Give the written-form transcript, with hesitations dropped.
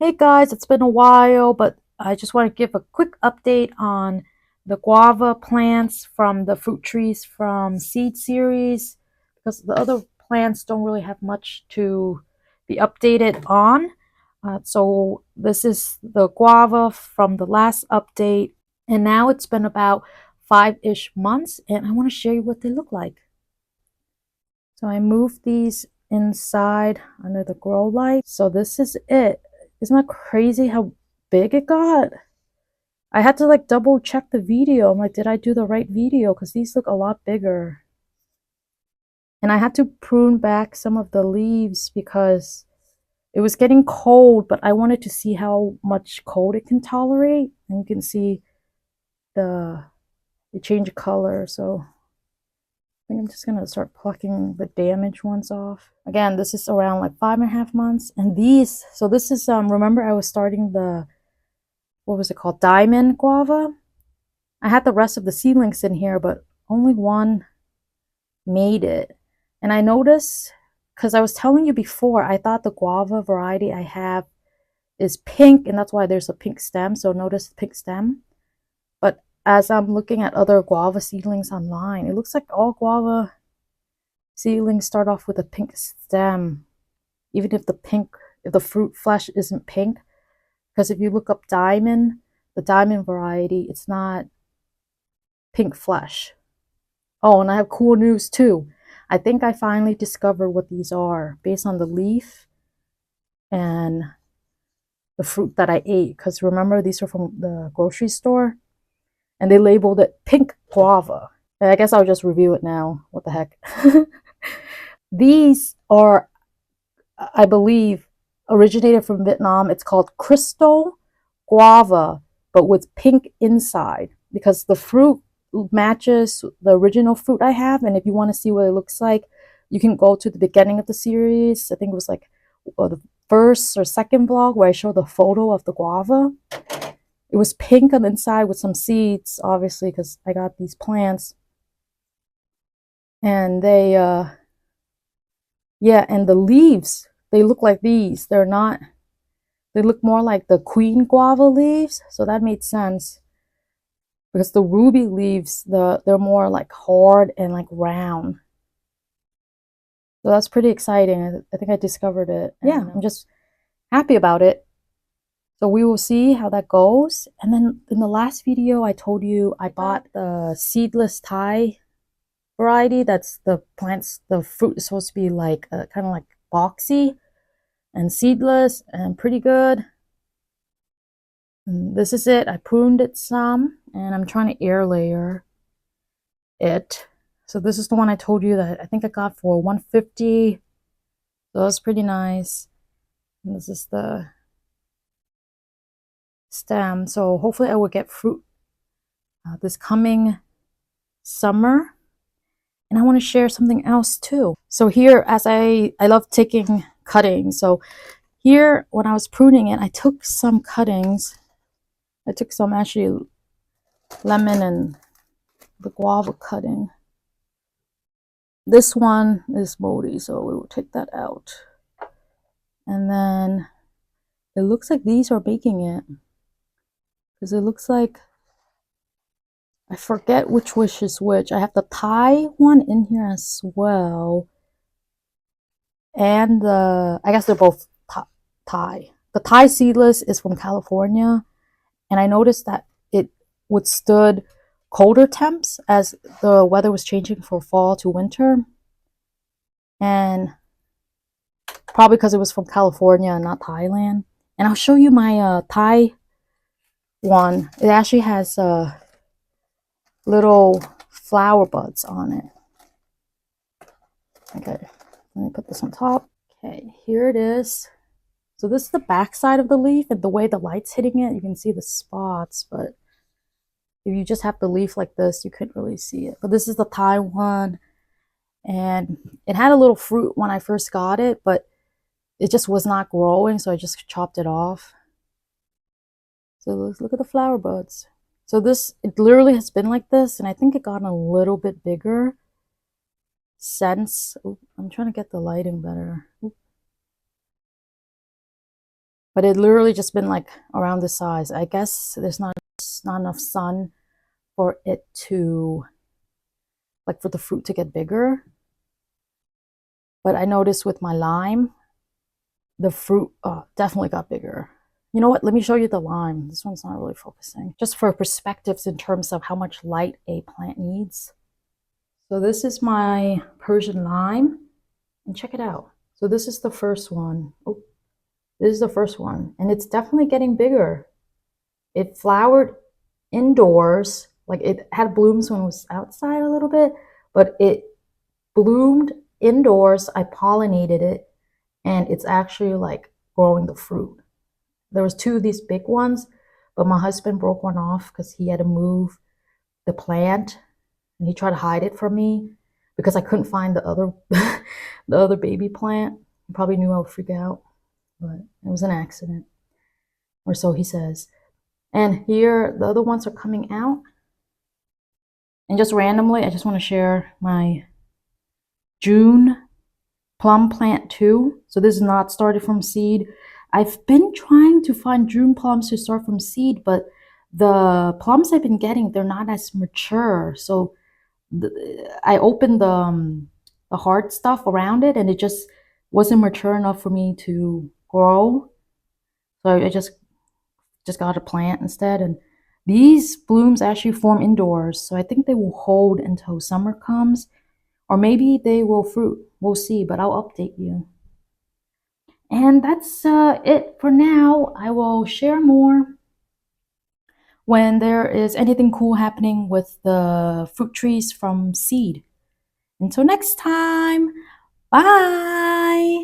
Hey guys, it's been a while, but I just want to give a quick update on the guava plants from the fruit trees from seed series because the other plants don't really have much to be updated on. So this is the guava from the last update, and now it's been about 5-ish months, and I want to show you what they look like. So I moved these inside under the grow light. So this is it. Isn't that crazy how big it got? I had to like double check the video. I'm like, did I do the right video? Because these look a lot bigger. And I had to prune back some of the leaves because it was getting cold, but I wanted to see how much cold it can tolerate. And you can see the it changed color. So I think I'm just gonna start plucking the damaged ones off. Again, this is around like 5.5 months. And these, so this is remember I was starting the, what was it called? Diamond guava. I had the rest of the seedlings in here, but only one made it. And I noticed, because I was telling you before, I thought the guava variety I have is pink, and that's why there's a pink stem. So notice the pink stem. But as I'm looking at other guava seedlings online, it looks like all guava seedlings start off with a pink stem, even if the fruit flesh isn't pink. Because if you look up the diamond variety, it's not pink flesh. Oh, and I have cool news too. I think I finally discovered what these are based on the leaf and the fruit that I ate. Because remember, these are from the grocery store and they labeled it pink guava. And I guess I'll just review it now. What the heck? These are, I believe, originated from Vietnam. It's called crystal guava, but with pink inside because the fruit matches the original fruit I have. And if you want to see what it looks like, you can go to the beginning of the series. I think it was like the first or second vlog where I showed the photo of the guava. It was pink on the inside with some seeds, obviously, because I got these plants. And yeah, and the leaves, they look like these. They look more like the queen guava leaves. So that made sense because the ruby leaves, they're more like hard and like round. So that's pretty exciting. I think I discovered it. Yeah, I'm just happy about it. So we will see how that goes. And then in the last video, I told you I bought the seedless Thai variety. That's the plants, the fruit is supposed to be like kind of like boxy and seedless and pretty good. And this is it. I pruned it some and I'm trying to air layer it. So this is the one I told you that I think I got for 150. So that's pretty nice. And this is the stem. So hopefully I will get fruit this coming summer. And I want to share something else too. So here, as I love taking cuttings. So here, when I was pruning it, I took some cuttings. I took some actually lemon and the guava cutting. This one is moldy, so we will take that out. And then it looks like these are making it. Because it looks like, I forget which is which. I have the Thai one in here as well. And I guess they're both Thai. The Thai seedless is from California. And I noticed that it withstood colder temps as the weather was changing from fall to winter. And probably because it was from California and not Thailand. And I'll show you my Thai one. It actually has little flower buds on it. Okay, let me put this on top. Okay, here it is. So this is the back side of the leaf, and the way the light's hitting it, you can see the spots, but if you just have the leaf like this, you couldn't really see it. But this is the Thai one, and it had a little fruit when I first got it, but it just was not growing, so I just chopped it off. So look at the flower buds. So this, it literally has been like this, and I think it got a little bit bigger since. I'm trying to get the lighting better. but it literally just been like around this size. I guess there's not enough sun for it to, like, for the fruit to get bigger. But I noticed with my lime, the fruit definitely got bigger. You know what? Let me show you the lime. This one's not really focusing. Just for perspectives in terms of how much light a plant needs. So this is my Persian lime, and check it out. So this is the first one. Oh, this is the first one, and it's definitely getting bigger. It flowered indoors, like it had blooms when it was outside a little bit, but it bloomed indoors. I pollinated it, and it's actually like growing the fruit. There was two of these big ones, but my husband broke one off because he had to move the plant, and he tried to hide it from me because I couldn't find the other the other baby plant. He probably knew I would freak out, but it was an accident, or so he says. And here the other ones are coming out. And just randomly, I just want to share my June plum plant too. So this is not started from seed. I've been trying to find June plums to start from seed, but the plums I've been getting, they're not as mature. So I opened the hard stuff around it, and it just wasn't mature enough for me to grow. So I just got a plant instead, and these blooms actually form indoors. So I think they will hold until summer comes, or maybe they will fruit. We'll see, but I'll update you. And that's it for now. I will share more when there is anything cool happening with the fruit trees from seed. Until next time, bye!